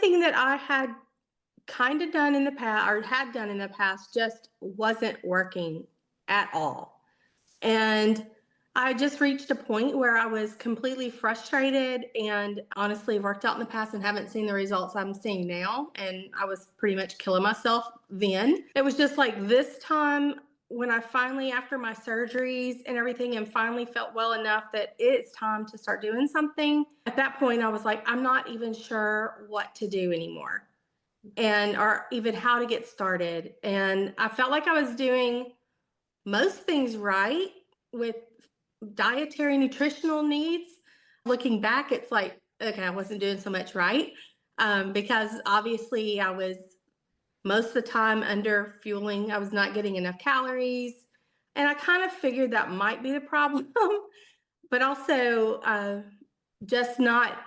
everything that I had kind of done in the past or had done in the past just wasn't working at all. And I just reached a point where I was completely frustrated and honestly worked out in the past and haven't seen the results I'm seeing now. And I was pretty much killing myself then. It was just like this time when I finally, after my surgeries and everything, and finally felt well enough that it's time to start doing something. At that point, I was like, I'm not even sure what to do anymore and or even how to get started. And I felt like I was doing most things right with dietary nutritional needs. Looking back, it's like, okay, I wasn't doing so much right because obviously I was most of the time under fueling. I was not getting enough calories. And I kind of figured that might be the problem, but also just not,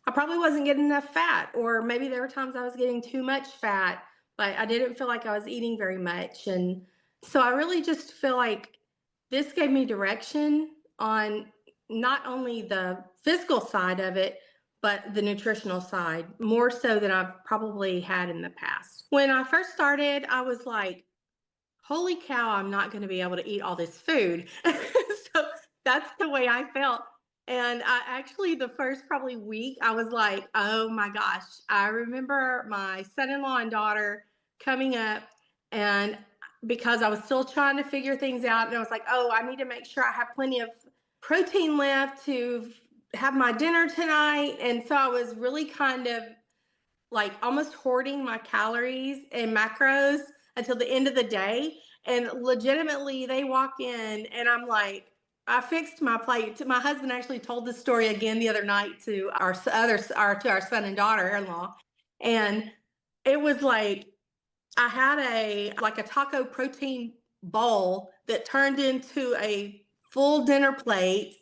I probably wasn't getting enough fat, or maybe there were times I was getting too much fat, but I didn't feel like I was eating very much. And so I really just feel like this gave me direction on not only the physical side of it, but the nutritional side, more so than I've probably had in the past. When I first started, I was like, holy cow, I'm not going to be able to eat all this food. So that's the way I felt. And I actually, the first probably week, I was like, oh my gosh. I remember my son in law and daughter coming up, and because I was still trying to figure things out, and I was like, oh, I need to make sure I have plenty of protein left to have my dinner tonight. And so I was really kind of like almost hoarding my calories and macros until the end of the day. And legitimately, they walk in, and I'm like, I fixed my plate. My husband actually told this story again the other night to our son and daughter-in-law, and it was like I had a taco protein bowl that turned into a full dinner plate.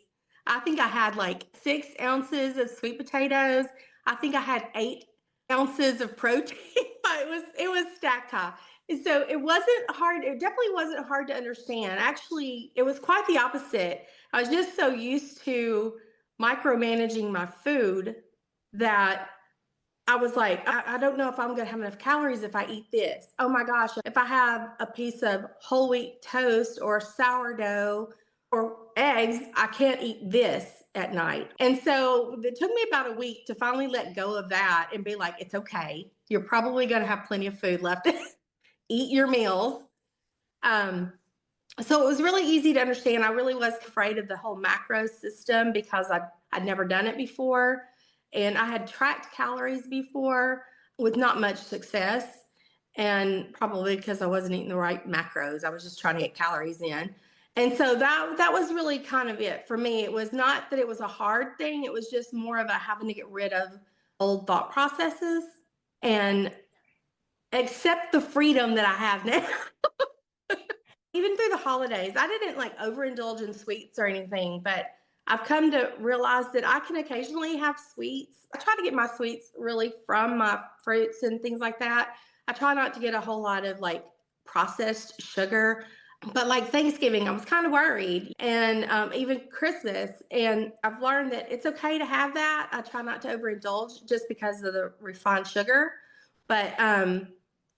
I think I had like 6 ounces of sweet potatoes. I think I had 8 ounces of protein. It was stacked high. And so it wasn't hard. It definitely wasn't hard to understand. Actually, it was quite the opposite. I was just so used to micromanaging my food that I was like, I don't know if I'm going to have enough calories if I eat this. Oh my gosh, if I have a piece of whole wheat toast or sourdough or eggs, I can't eat this at night. And so it took me about a week to finally let go of that and be like, it's okay. You're probably going to have plenty of food left. Eat your meals. Um, so it was really easy to understand. I really was afraid of the whole macro system because I'd never done it before. And I had tracked calories before with not much success. And probably because I wasn't eating the right macros. I was just trying to get calories in. And so that was really kind of it for me. It was not that it was a hard thing. It was just more of a having to get rid of old thought processes and accept the freedom that I have now. Even through the holidays, I didn't like overindulge in sweets or anything, but I've come to realize that I can occasionally have sweets. I try to get my sweets really from my fruits and things like that. I try not to get a whole lot of like processed sugar. But like Thanksgiving, I was kind of worried, and even Christmas. And I've learned that it's okay to have that. I try not to overindulge just because of the refined sugar. But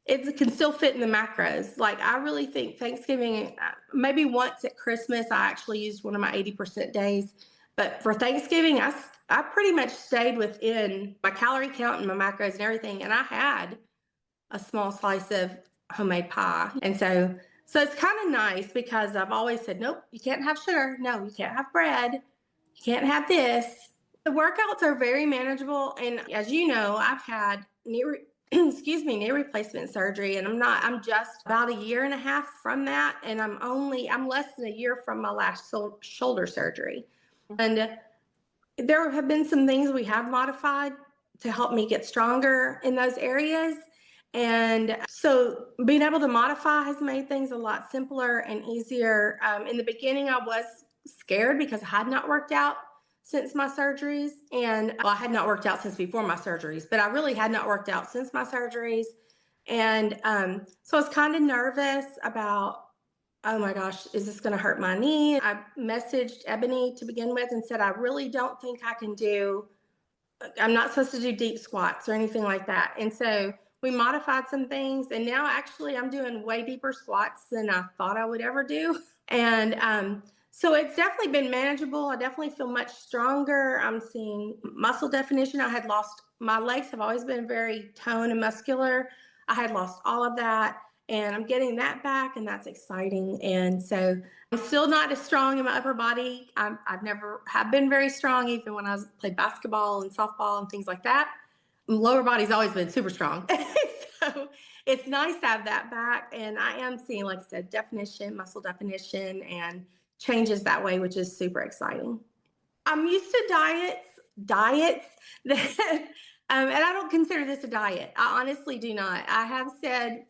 it can still fit in the macros. Like I really think Thanksgiving, maybe once at Christmas, I actually used one of my 80% days. But for Thanksgiving, I pretty much stayed within my calorie count and my macros and everything. And I had a small slice of homemade pie. And so it's kind of nice because I've always said, nope, you can't have sugar. No, you can't have bread. You can't have this. The workouts are very manageable. And as you know, I've had knee replacement surgery, and I'm just about a year and a half from that. And I'm less than a year from my last shoulder surgery. And there have been some things we have modified to help me get stronger in those areas. And so being able to modify has made things a lot simpler and easier. In the beginning, I was scared because I had not worked out since my surgeries. And well, I had not worked out since before my surgeries, but I really had not worked out since my surgeries. And so I was kind of nervous about, oh my gosh, is this going to hurt my knee? I messaged Ebony to begin with and said, I really don't think I can do I'm not supposed to do deep squats or anything like that. And so we modified some things, and now actually I'm doing way deeper squats than I thought I would ever do. And so it's definitely been manageable. I definitely feel much stronger. I'm seeing muscle definition. I had lost my legs, have always been very toned and muscular. I had lost all of that, and I'm getting that back, and that's exciting. And so I'm still not as strong in my upper body. I've never have been very strong, even when I played basketball and softball and things like that. Lower body's always been super strong. So it's nice to have that back. And I am seeing, like I said, definition, muscle definition, and changes that way, which is super exciting. I'm used to diets that, and I don't consider this a diet. I honestly do not. I have said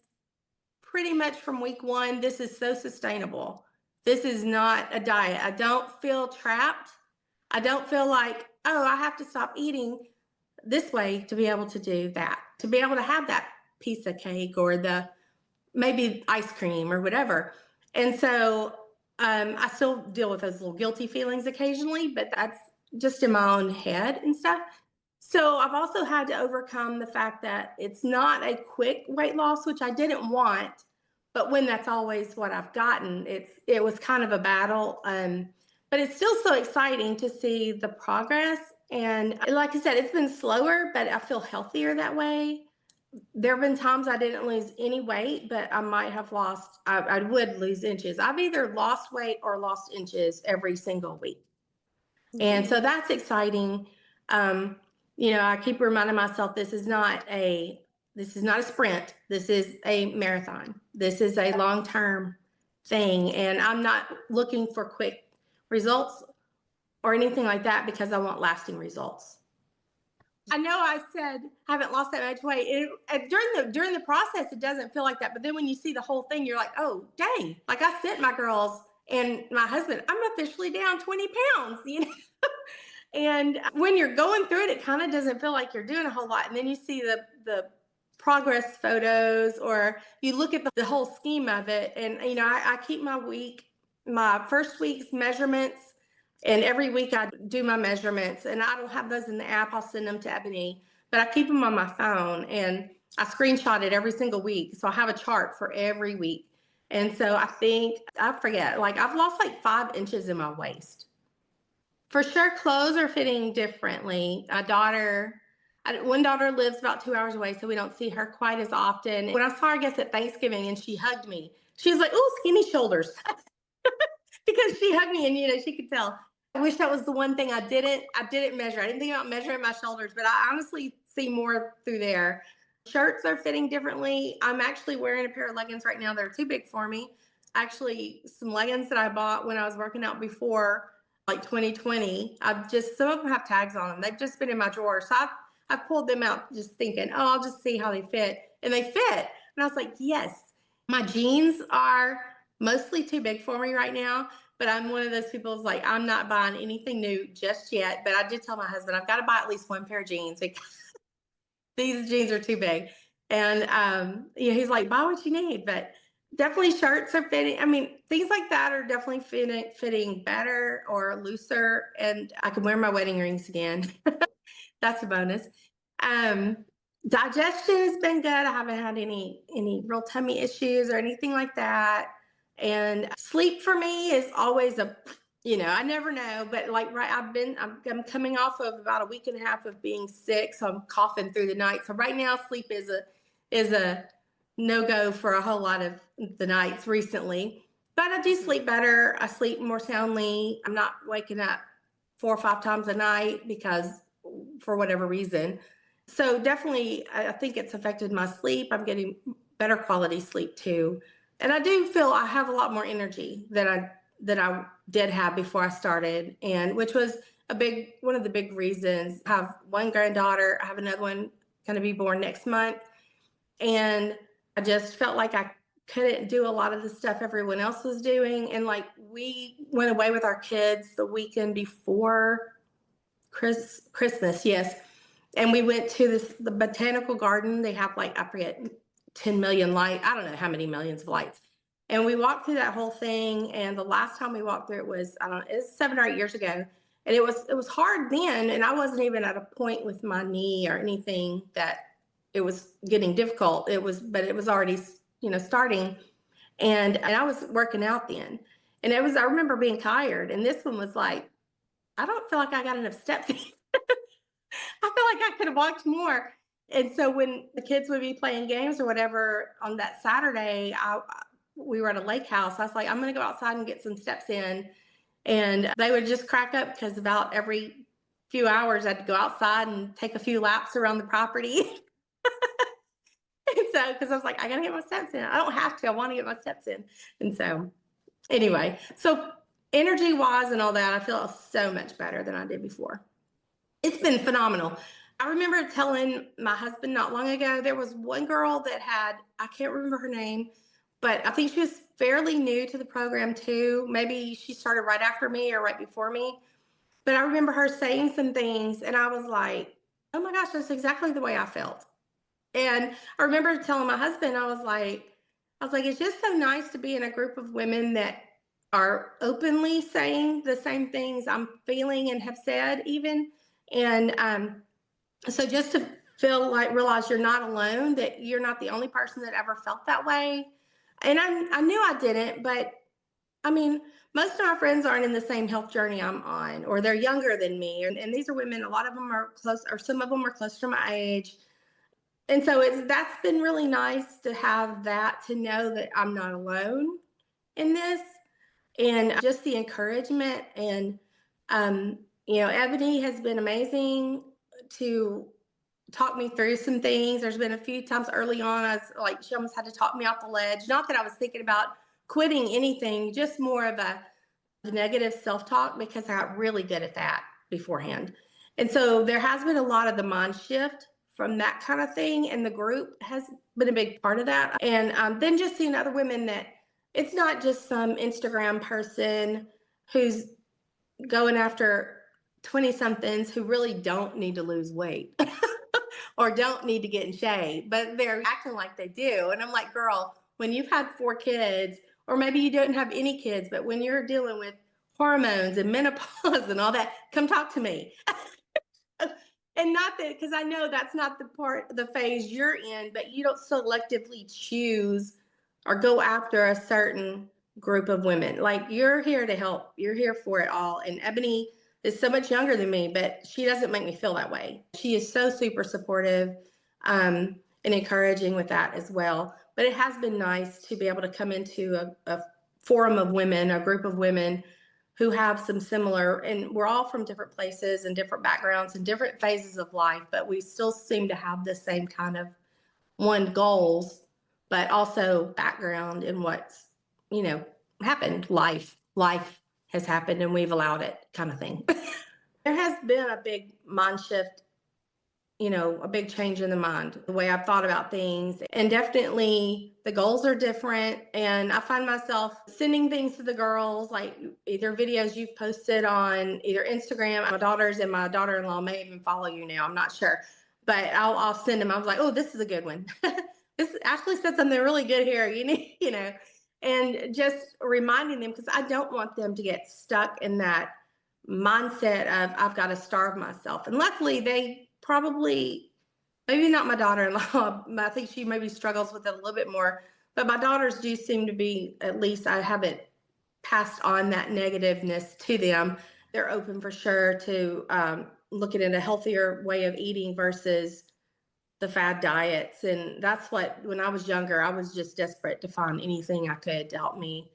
pretty much from week one, this is so sustainable. This is not a diet. I don't feel trapped. I don't feel like, oh, I have to stop eating this way to be able to do that, to be able to have that piece of cake or the maybe ice cream or whatever. And so I still deal with those little guilty feelings occasionally, but that's just in my own head and stuff. So I've also had to overcome the fact that it's not a quick weight loss, which I didn't want. But when that's always what I've gotten, it was kind of a battle. But it's still so exciting to see the progress. And like I said, it's been slower, but I feel healthier that way. There have been times I didn't lose any weight, but I might have lost, I would lose inches. I've either lost weight or lost inches every single week. And so that's exciting. I keep reminding myself this is not a sprint. This is a marathon. This is a long-term thing. And I'm not looking for quick results or anything like that because I want lasting results. I know I said I haven't lost that much weight. During the process, it doesn't feel like that. But then when you see the whole thing, you're like, oh, dang. Like I sent my girls and my husband, I'm officially down 20 pounds, And when you're going through it, it kind of doesn't feel like you're doing a whole lot. And then you see the progress photos, or you look at the whole scheme of it. And, I keep my first week's measurements. And every week I do my measurements, and I don't have those in the app. I'll send them to Ebony, but I keep them on my phone, and I screenshot it every single week. So I have a chart for every week. And so I forget, like I've lost like 5 inches in my waist. For sure, clothes are fitting differently. One daughter lives about 2 hours away, so we don't see her quite as often. When I saw her, I guess, at Thanksgiving, and she hugged me, she was like, "Oh, skinny shoulders," because she hugged me, and she could tell. I wish that was the one thing I didn't measure. I didn't think about measuring my shoulders, but I honestly see more through there. Shirts are fitting differently. I'm actually wearing a pair of leggings right now that are too big for me. Actually, some leggings that I bought when I was working out before, like 2020. Some of them have tags on them. They've just been in my drawer. So I've pulled them out just thinking, oh, I'll just see how they fit. And they fit. And I was like, yes. My jeans are mostly too big for me right now. But I'm one of those people who's like, I'm not buying anything new just yet. But I did tell my husband, I've got to buy at least one pair of jeans because these jeans are too big. And he's like, buy what you need. But definitely shirts are fitting. I mean, things like that are definitely fitting better or looser. And I can wear my wedding rings again. That's a bonus. Digestion has been good. I haven't had any real tummy issues or anything like that. And sleep for me is always I never know, but like, right, I'm coming off of about a week and a half of being sick. So I'm coughing through the night. So right now sleep is a no-go for a whole lot of the nights recently, but I do sleep better. I sleep more soundly. I'm not waking up 4 or 5 times a night because for whatever reason. So definitely, I think it's affected my sleep. I'm getting better quality sleep too. And I do feel I have a lot more energy than I did have before I started, and which was one of the big reasons. I have one granddaughter. I have another one going to be born next month. And I just felt like I couldn't do a lot of the stuff everyone else was doing. And like, we went away with our kids the weekend before Christmas, yes. And we went to the botanical garden. They have like, I forget, 10 million lights. I don't know how many millions of lights. And we walked through that whole thing. And the last time we walked through it was, I don't know, it was 7 or 8 years ago. And it was hard then, and I wasn't even at a point with my knee or anything that it was getting difficult. But it was already, starting, and I was working out then, and I remember being tired, and this one was like, I don't feel like I got enough steps. I feel like I could have walked more. And so when the kids would be playing games or whatever on that Saturday, we were at a lake house. I was like, I'm going to go outside and get some steps in. And they would just crack up because about every few hours I'd go outside and take a few laps around the property. And so, because I was like, I got to get my steps in. I don't have to, I want to get my steps in. And so, anyway, so energy wise and all that, I feel so much better than I did before. It's been phenomenal. I remember telling my husband not long ago, there was one girl that I can't remember her name, but I think she was fairly new to the program too. Maybe she started right after me or right before me. But I remember her saying some things, and I was like, oh my gosh, that's exactly the way I felt. And I remember telling my husband, I was like, it's just so nice to be in a group of women that are openly saying the same things I'm feeling and have said even. And so just to realize you're not alone, that you're not the only person that ever felt that way. And I knew I didn't, but I mean, most of my friends aren't in the same health journey I'm on, or they're younger than me. And these are women, a lot of them are close, or some of them are close to my age. And so that's been really nice to have that, to know that I'm not alone in this, and just the encouragement. And Ebony has been amazing to talk me through some things. There's been a few times early on I was like, she almost had to talk me off the ledge. Not that I was thinking about quitting anything, just more of a negative self-talk, because I got really good at that beforehand. And so there has been a lot of the mind shift from that kind of thing, and the group has been a big part of that. And then just seeing other women, that it's not just some Instagram person who's going after 20 somethings who really don't need to lose weight or don't need to get in shape, but they're acting like they do. And I'm like, girl, when you've had 4 kids, or maybe you don't have any kids, but when you're dealing with hormones and menopause and all that, come talk to me. And not that, because I know that's not the phase you're in, but you don't selectively choose or go after a certain group of women. Like, you're here to help. You're here for it all. And Ebony is so much younger than me, but she doesn't make me feel that way. She is so super supportive and encouraging with that as well. But it has been nice to be able to come into a forum of women, a group of women who have some similar, and we're all from different places and different backgrounds and different phases of life, but we still seem to have the same kind of goals, but also background in what's, happened. Life has happened and we've allowed it, kind of thing. There has been a big mind shift, a big change in the mind, the way I've thought about things. And definitely the goals are different. And I find myself sending things to the girls, like either videos you've posted on either Instagram. My daughters and my daughter-in-law may even follow you now, I'm not sure. But I'll send them. I was like, oh, this is a good one. This Ashley said something really good here, and just reminding them, because I don't want them to get stuck in that mindset of I've got to starve myself. And luckily they probably, maybe not my daughter-in-law, I think she maybe struggles with it a little bit more, but my daughters do seem to be, at least I haven't passed on that negativeness to them. They're open for sure to looking at a healthier way of eating versus the fad diets. And that's what, when I was younger, I was just desperate to find anything I could to help me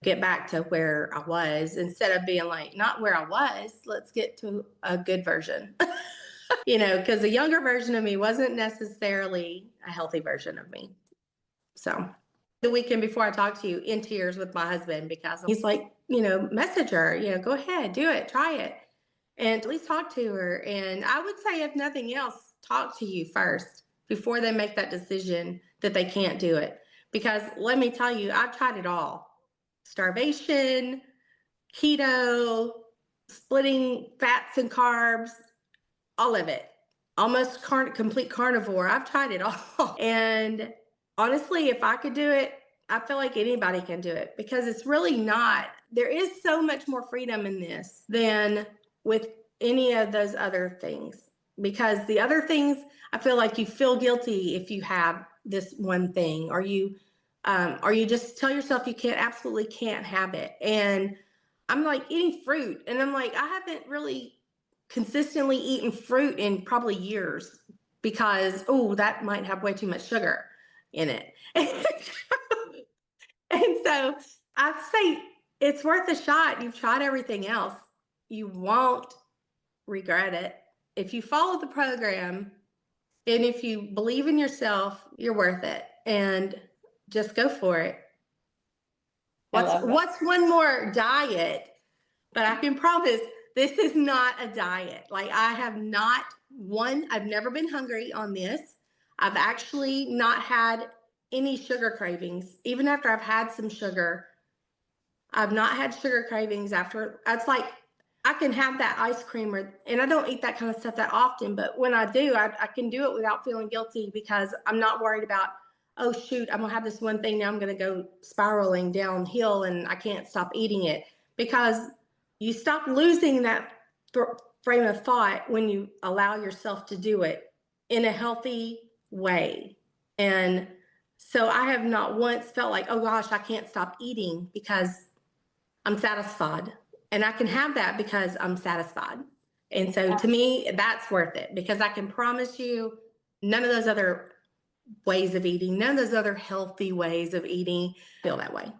get back to where I was, instead of being like, not where I was, let's get to a good version. Because the younger version of me wasn't necessarily a healthy version of me. So the weekend before, I talked to you in tears with my husband, because he's like, message her, go ahead, do it, try it, and at least talk to her. And I would say, if nothing else, talk to you first before they make that decision that they can't do it. Because let me tell you, I've tried it all. Starvation, keto, splitting fats and carbs, all of it. Almost complete carnivore. I've tried it all. And honestly, if I could do it, I feel like anybody can do it, because it's really not. There is so much more freedom in this than with any of those other things, because the other things, I feel like you feel guilty if you have this one thing, or you just tell yourself you absolutely can't have it. And I'm like eating fruit, and I'm like, I haven't really consistently eaten fruit in probably years, because, oh, that might have way too much sugar in it. And so I'd say it's worth a shot. You've tried everything else. You won't regret it. If you follow the program and if you believe in yourself, you're worth it. And just go for it. What's one more diet? But I can promise this is not a diet. Like, I've never been hungry on this. I've actually not had any sugar cravings. Even after I've had some sugar, I've not had sugar cravings after. It's like, I can have that ice cream, and I don't eat that kind of stuff that often, but when I do, I can do it without feeling guilty, because I'm not worried about, oh shoot, I'm gonna have this one thing, now I'm gonna go spiraling downhill and I can't stop eating it. Because you stop losing that frame of thought when you allow yourself to do it in a healthy way. And so I have not once felt like, oh gosh, I can't stop eating, because I'm satisfied. And I can have that because I'm satisfied. And so to me, that's worth it, because I can promise you none of those other ways of eating, none of those other healthy ways of eating feel that way.